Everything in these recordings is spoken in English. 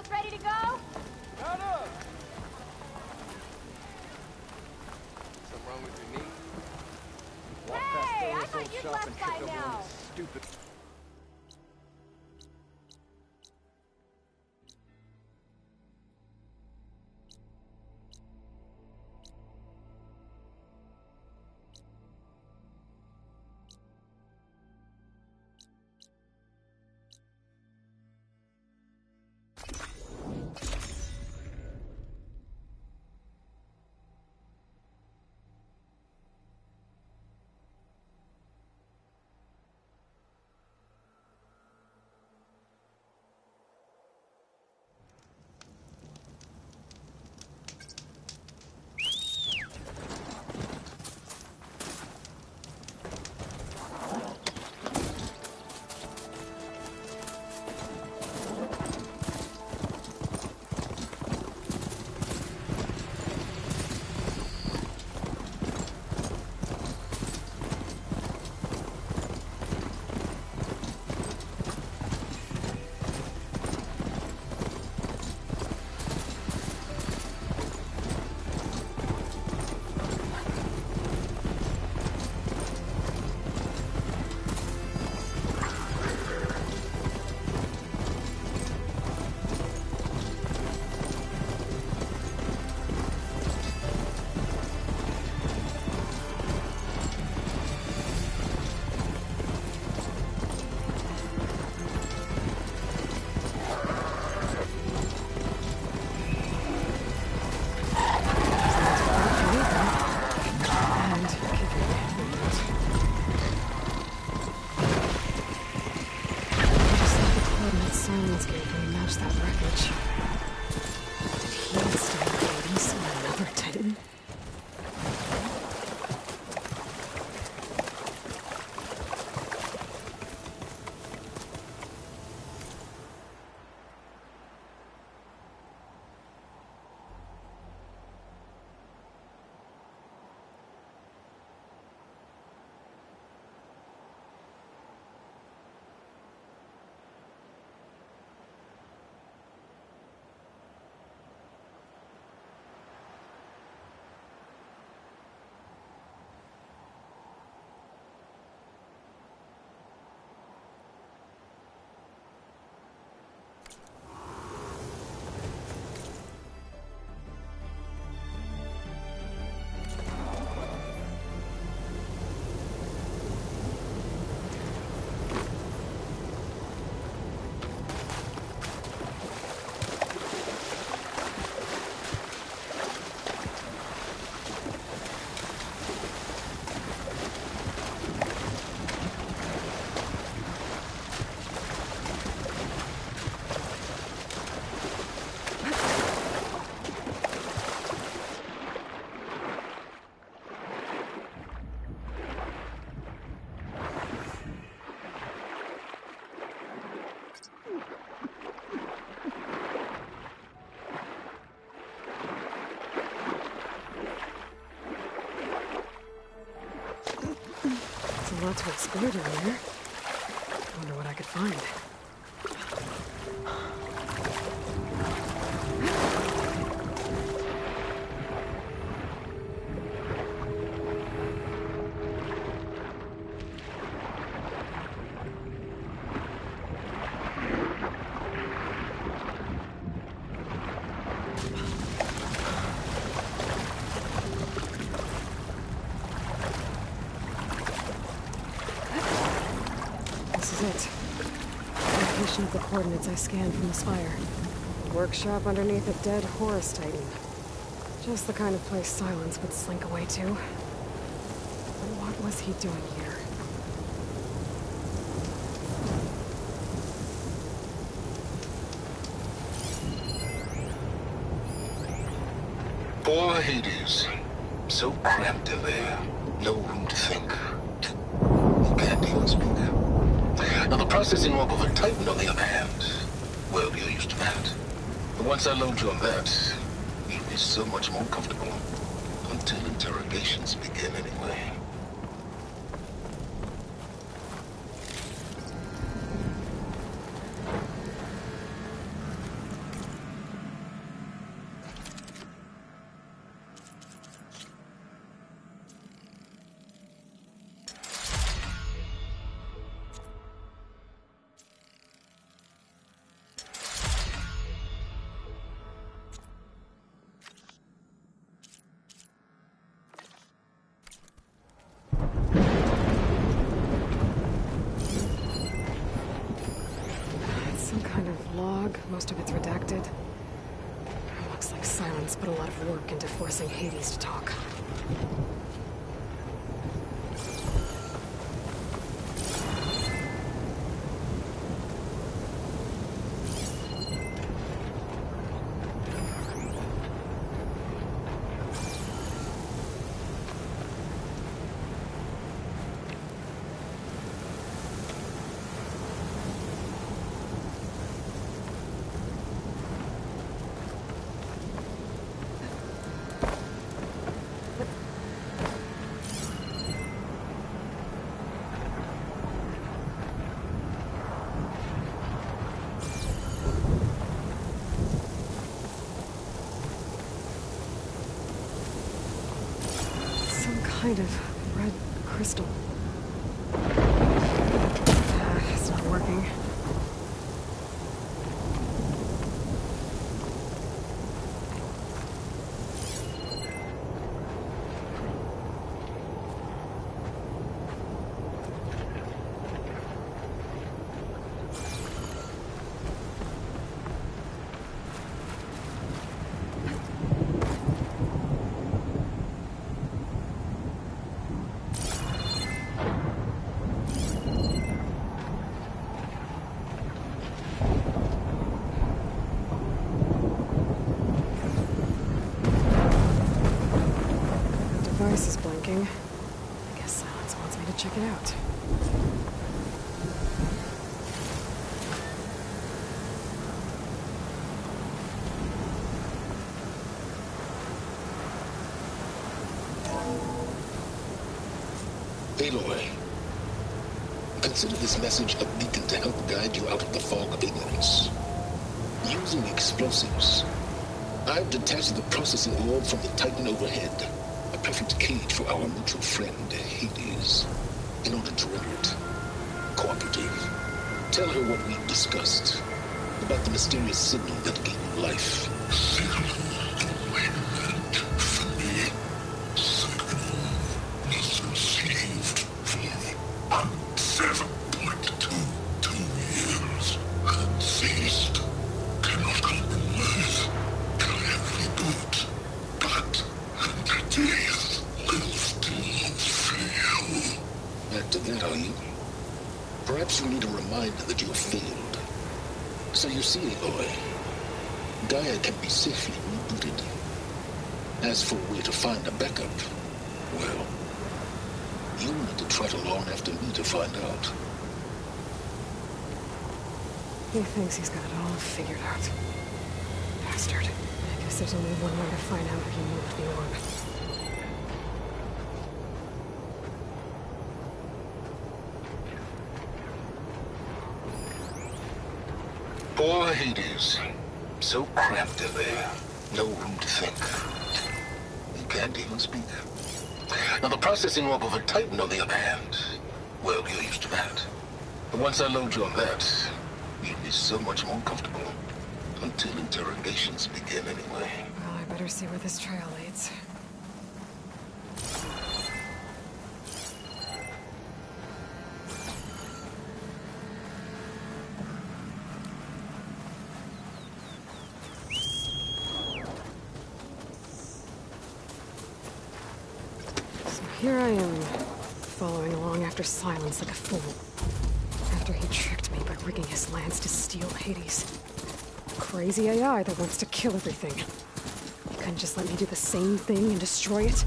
Almost ready to go? Shut up! Something wrong with your knee? Walk past Hey, I Thor's thought old you'd shop left and by tripped over one now. of his stupid... Silence gate when he matched that wreckage. Did he instill cadence on another Titan? A lot to explore down here. Wonder what I could find. It. Location of the coordinates I scanned from the spire. Workshop underneath a dead Horus Titan. Just the kind of place Silence would slink away to. But what was he doing here? Poor Hades. So cramped in there. No room to think. Can't even speak. Now, the processing orb of a Titan, on the other hand, well, you're used to that. But once I load you on that, you'll be so much more comfortable. Until interrogations begin, anyway. log. Most of it's redacted. Looks like Silence put a lot of work into forcing Hades to talk. Kind of red crystal. It's not working. Device is blinking. I guess Silence wants me to check it out. Aloy, consider this message a beacon to help guide you out of the fog of ignorance. Using explosives, I've detached the processing orb from the Titan overhead, a perfect cage for our mutual friend, Hades, in order to render it cooperative. Tell her what we've discussed about the mysterious signal that gave you life. After that, are you? Perhaps you need a reminder that you have failed. So you see, Aloy, Gaia can be safely rebooted. As for where to find a backup, well, you'll need to trot along after me to find out. He thinks he's got it all figured out. Bastard. I guess there's only one way to find out if he moved the orb. Poor Hades. So cramped in there. No room to think. You can't even speak. Now the processing orb of a Titan, on the other hand, well, you're used to that. But once I load you on that, you'll be so much more comfortable. Until interrogations begin anyway. Well, I better see where this trail leads. Here I am, following along after Silence like a fool. After he tricked me by rigging his lance to steal Hades. Crazy AI that wants to kill everything. He couldn't just let me do the same thing and destroy it?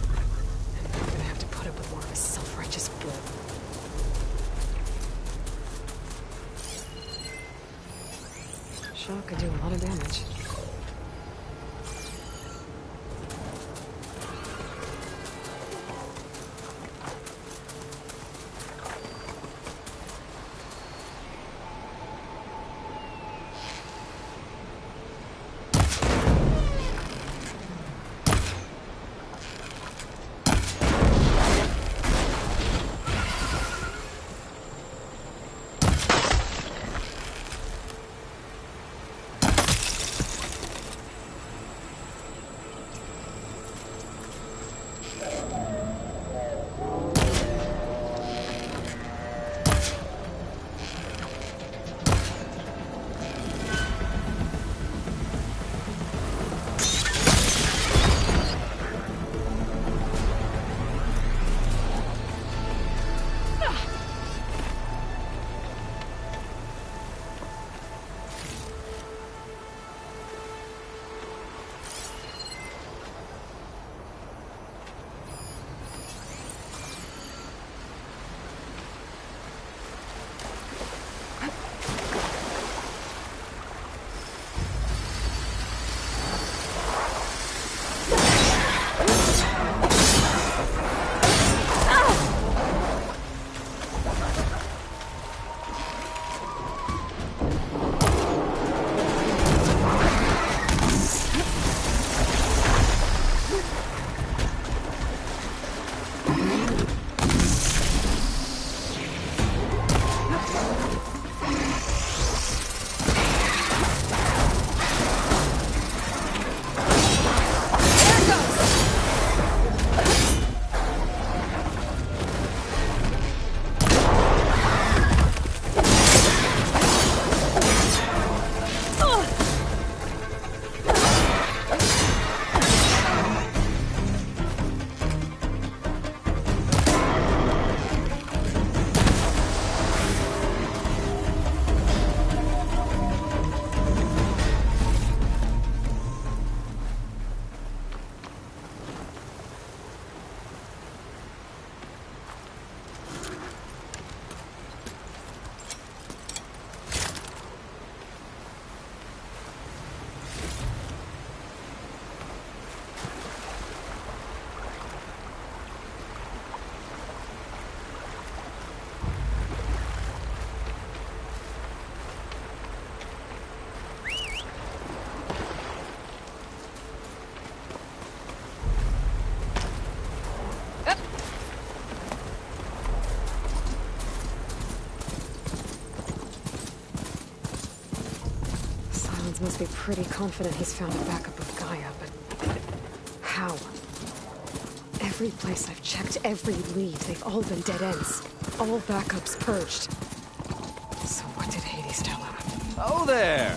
And now I'm gonna have to put up with more of his self-righteous bull. Shock could do a lot of damage. must be pretty confident he's found a backup of Gaia, but how? Every place I've checked, every lead, they've all been dead ends. All backups purged. So what did Hades tell him? Oh there!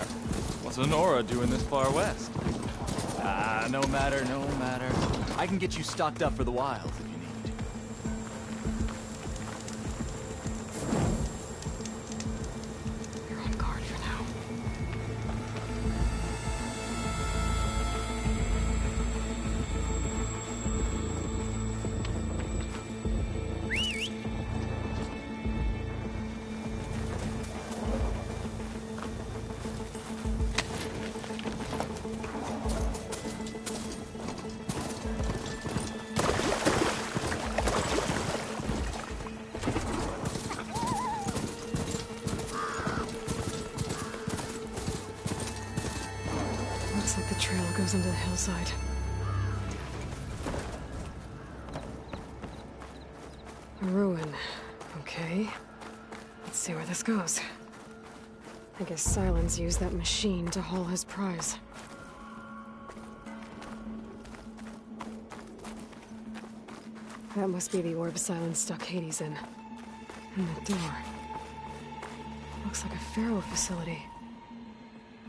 What's Honora doing this far west? No matter, no matter. I can get you stocked up for the wild if you need. You're on guard for now. Looks like the trail goes into the hillside. A ruin. Okay. Let's see where this goes. I guess Silence used that machine to haul his prize. That must be the orb Silence stuck Hades in. And the door. Looks like a Pharaoh facility.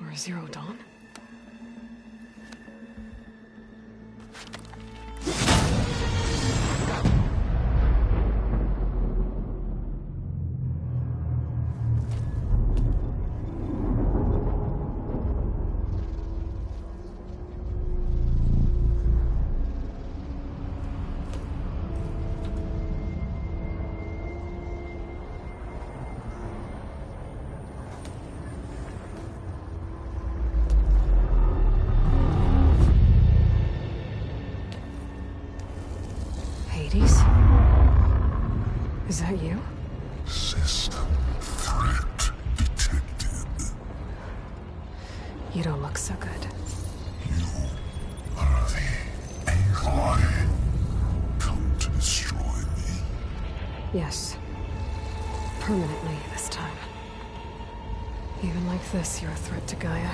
Or a Zero Dawn? Hades? Is that you? System threat detected. You don't look so good. You are the Aloy. Come to destroy me. Yes. Permanently this time. Even like this, you're a threat to Gaia.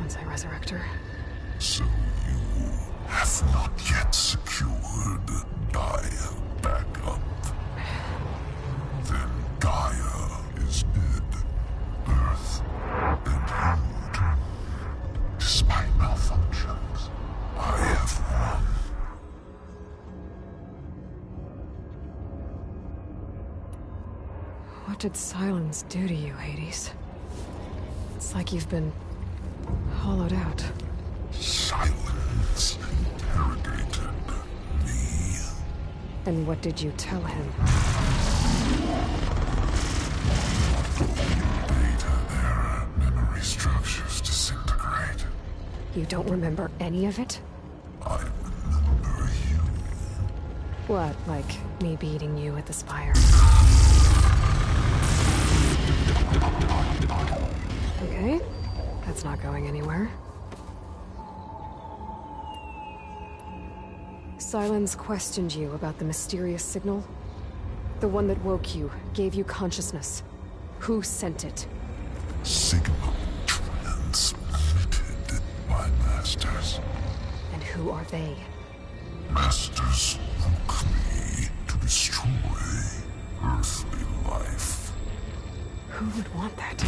Once I resurrect her. So you have not yet secured Gaia back up. Then Gaia is dead. Earth and you. Despite malfunctions, I have won. What did Silence do to you, Hades? It's like you've been hollowed out. Silence interrogated me. And what did you tell him? Data era memory structures disintegrate. You don't remember any of it? I remember you. What, like me beating you at the Spire? Okay, that's not going anywhere. Silence questioned you about the mysterious signal? The one that woke you, gave you consciousness. Who sent it? Signal transmitted by masters. And who are they? Masters woke me to destroy earthly life. Who would want that?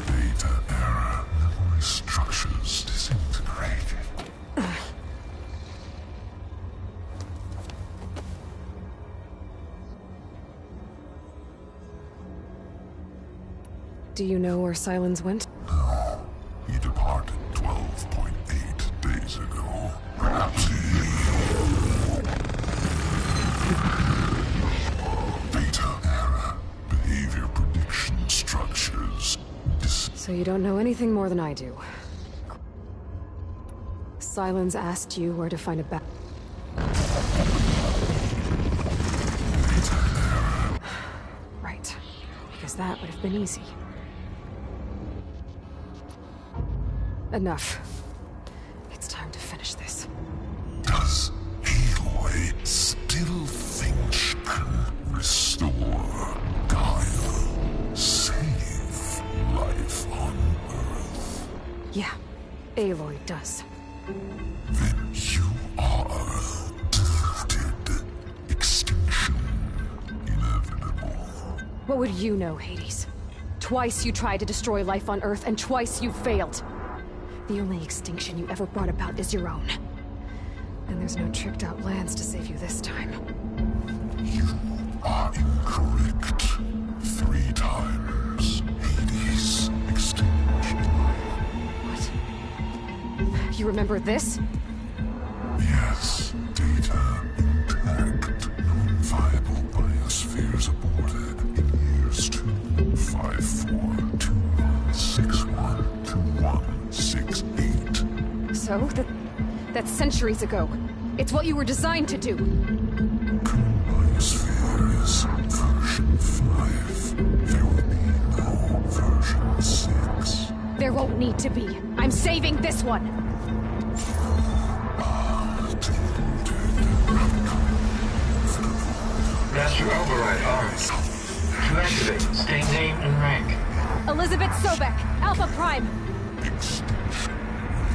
Data era memory structures disintegrated. Do you know where Silence went? No, he departed 12.8 days ago. Perhaps Data era behavior prediction structures. So you don't know anything more than I do. Silence asked you where to find a Right. Because that would have been easy. Enough. It's time to finish this. Does Aloy still think she can restore Gaia? Aloy does. Then you are tilted. Extinction inevitable. What would you know, Hades? Twice you tried to destroy life on Earth, and twice you failed. The only extinction you ever brought about is your own. And there's no tricked-out lands to save you this time. You are incorrect. 3 times. Hades. Extinction. What? You remember this? Yes. Data intact. Non-viable biospheres aborted in years 25421612168. So? That's centuries ago. It's what you were designed to do. Biosphere is version 5. There will be no version 6. There won't need to be. I'm saving this one. Master override arms. To activate, state name and rank. Elizabeth Sobek, Alpha Prime.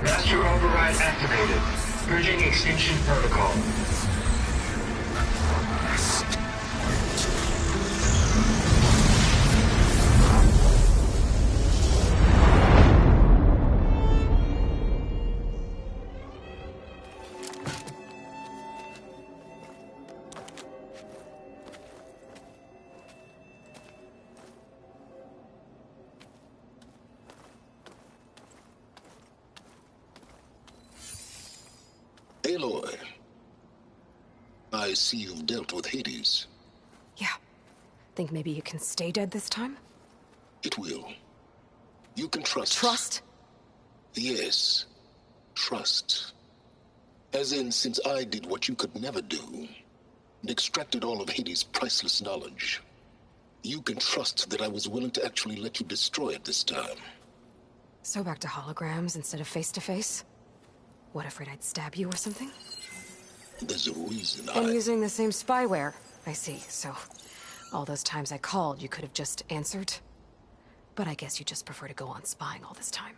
Master override activated. Purging extinction protocol. Aloy, I see you've dealt with Hades. Yeah. Think maybe you can stay dead this time? It will. You can trust. Trust? Yes. Trust. As in, since I did what you could never do, and extracted all of Hades' priceless knowledge, you can trust that I was willing to actually let you destroy it this time. So back to holograms instead of face-to-face? What, afraid I'd stab you or something? There's a reason And using the same spyware. I see, so... all those times I called, you could have just answered? But I guess you just prefer to go on spying all this time.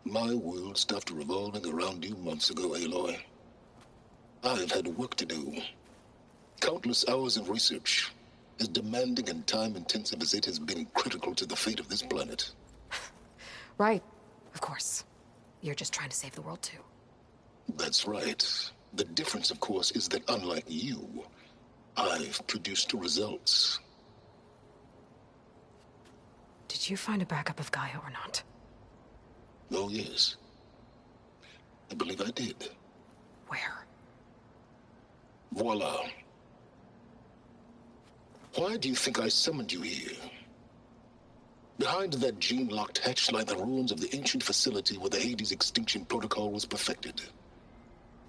My world stopped revolving around you months ago, Aloy. I've had work to do. Countless hours of research, as demanding and time-intensive as it has been critical to the fate of this planet. Right, of course. You're just trying to save the world, too. That's right. The difference, of course, is that unlike you, I've produced results. Did you find a backup of Gaia or not? Oh, yes. I believe I did. Where? Voila. Why do you think I summoned you here? Behind that gene-locked hatch lie the ruins of the ancient facility where the Hades extinction protocol was perfected.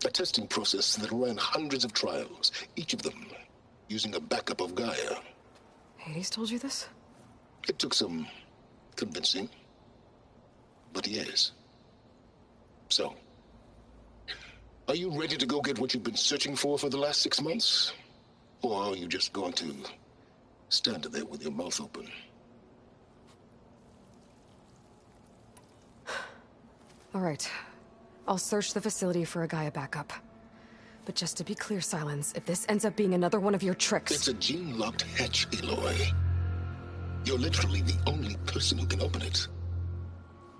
A testing process that ran hundreds of trials, each of them using a backup of Gaia. Hades told you this? It took some convincing, but yes. So, are you ready to go get what you've been searching for the last 6 months? Or are you just going to stand there with your mouth open? All right. I'll search the facility for a Gaia backup. But just to be clear, Silence, if this ends up being another one of your tricks... It's a gene-locked hatch, Aloy. You're literally the only person who can open it.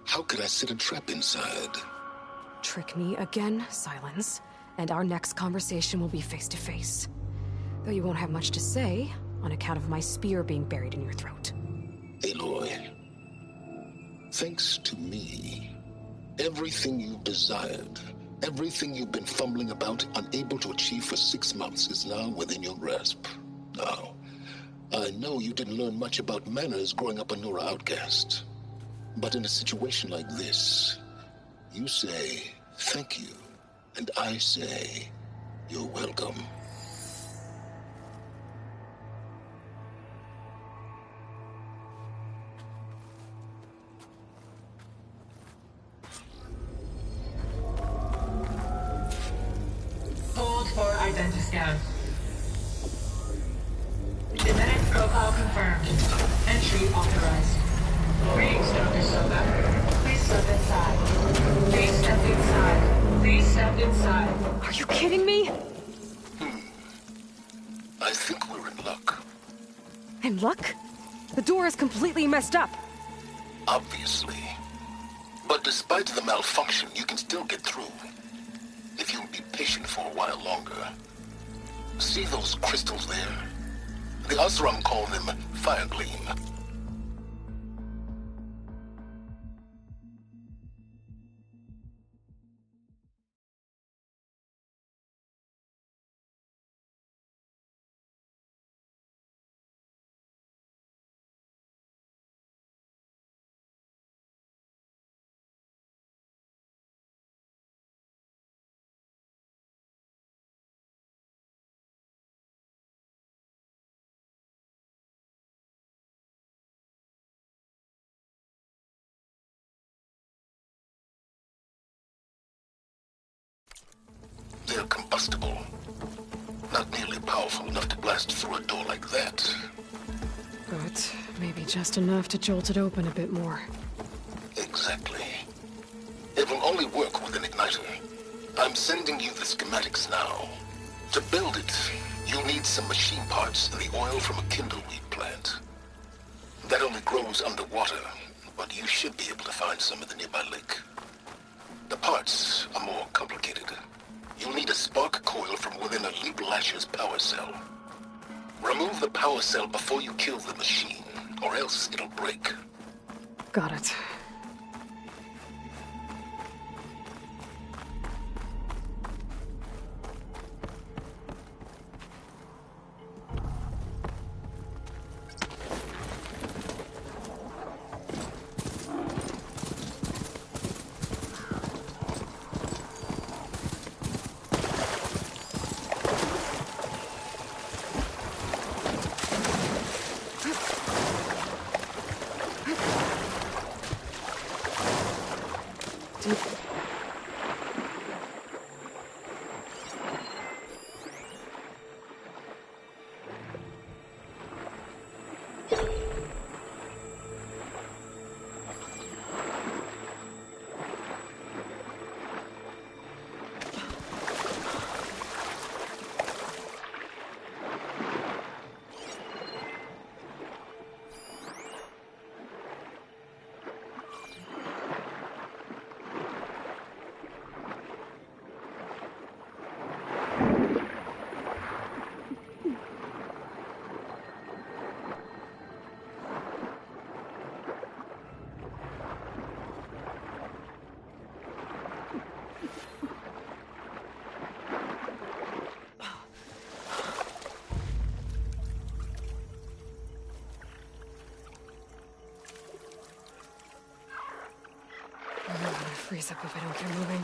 How could I set a trap inside? Trick me again, Silence, and our next conversation will be face-to-face. Though you won't have much to say, on account of my spear being buried in your throat. Aloy, thanks to me, everything you've desired, everything you've been fumbling about, unable to achieve for 6 months, is now within your grasp. Now, I know you didn't learn much about manners growing up a Nora outcast. But in a situation like this, you say, thank you, and I say, you're welcome. Hold for identiscan. Genetic profile confirmed. Entry authorized. Greetings, Dr. Soba. Please step inside. Please step inside. Please step inside. Are you kidding me? I think we're in luck. In luck? The door is completely messed up. Obviously. But despite the malfunction, you can still get through. If you'll be patient for a while longer. See those crystals there? The Oseram call them fire gleam. They're combustible. Not nearly powerful enough to blast through a door like that. But maybe just enough to jolt it open a bit more. Exactly. It will only work with an igniter. I'm sending you the schematics now. To build it, you'll need some machine parts and the oil from a kindleweed plant. That only grows underwater, but you should be able to find some in the nearby lake. The parts are more complicated. You'll need a spark coil from within a Leap Lasher's power cell. Remove the power cell before you kill the machine, or else it'll break. Got it. I'm gonna freeze up if I don't get moving.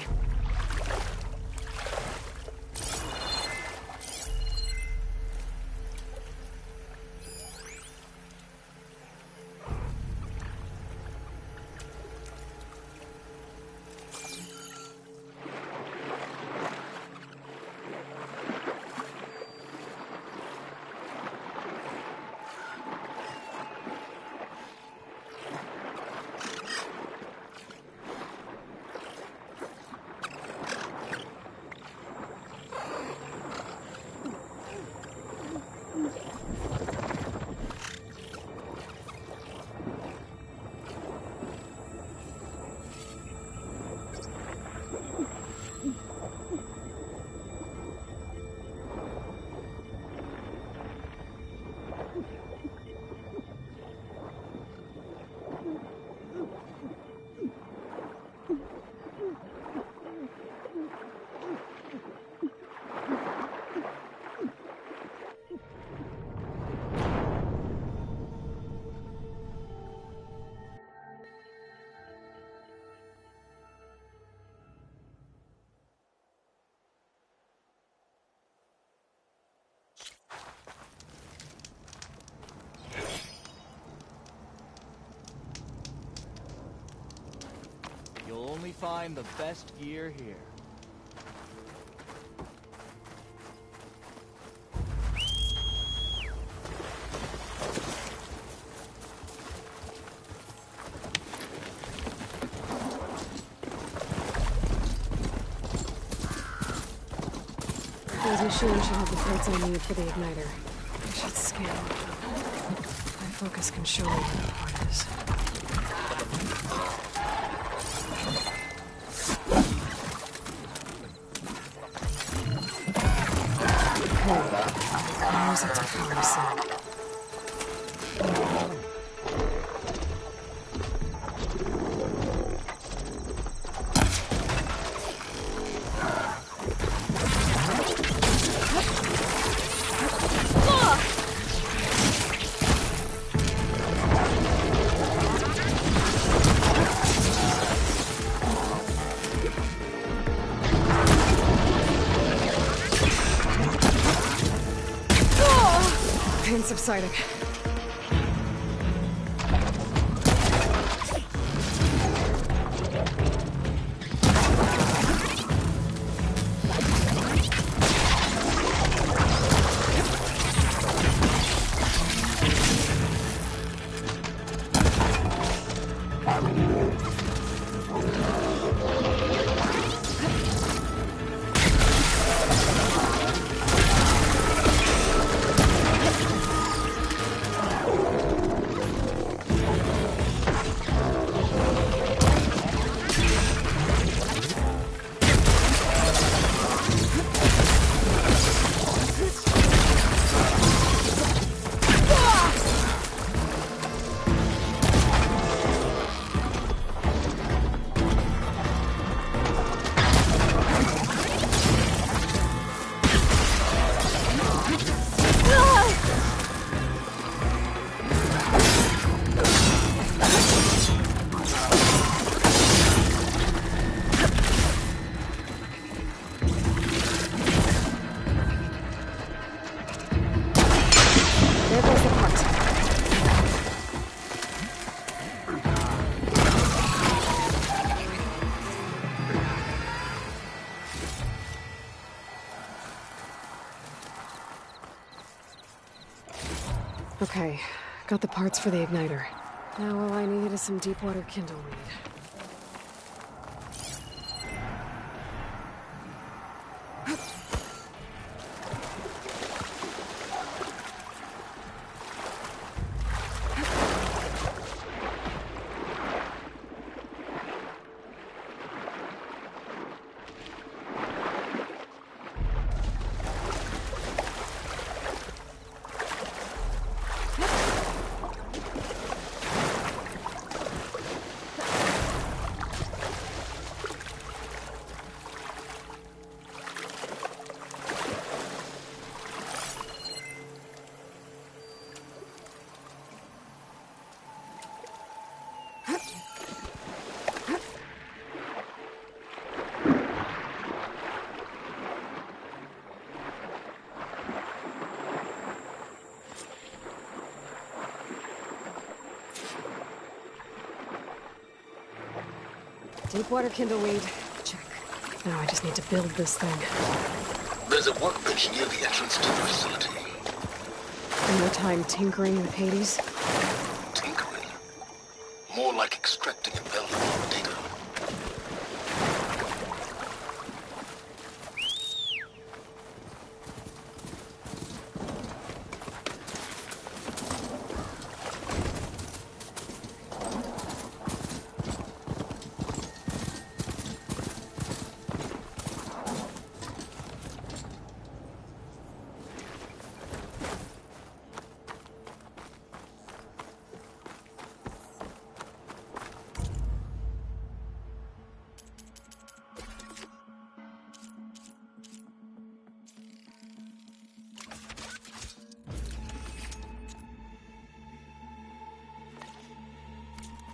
You'll only find the best gear here. Those machines should have the parts I need for the igniter. I should scan one of them. My focus can show me where the part is. Okay, there's its power cell. Pain subsiding. Okay, got the parts for the igniter. Now all I need is some deep water kindle weed. Deepwater kindle weed. Check. Now I just need to build this thing. There's a workbench near the entrance to the facility. No time tinkering with Hades? Tinkering? More like extracting and building raw data.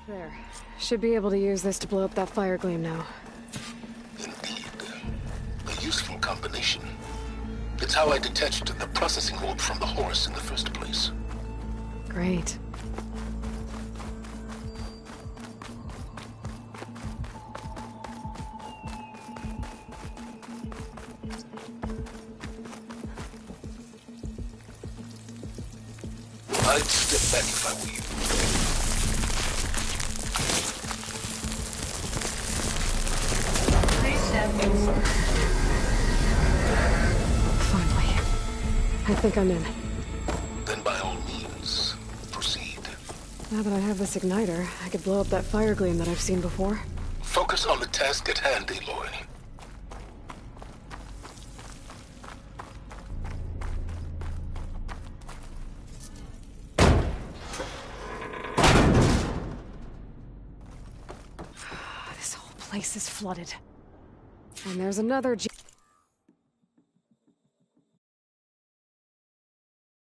There. Should be able to use this to blow up that fire gleam now. Indeed. A useful combination. It's how I detached the processing orb from the Horus in the first place. Great. I'd step back if I were you. Please step inside. I think I'm in. Then by all means, proceed. Now that I have this igniter, I could blow up that fire gleam that I've seen before. Focus on the task at hand, Aloy. This whole place is flooded. And there's another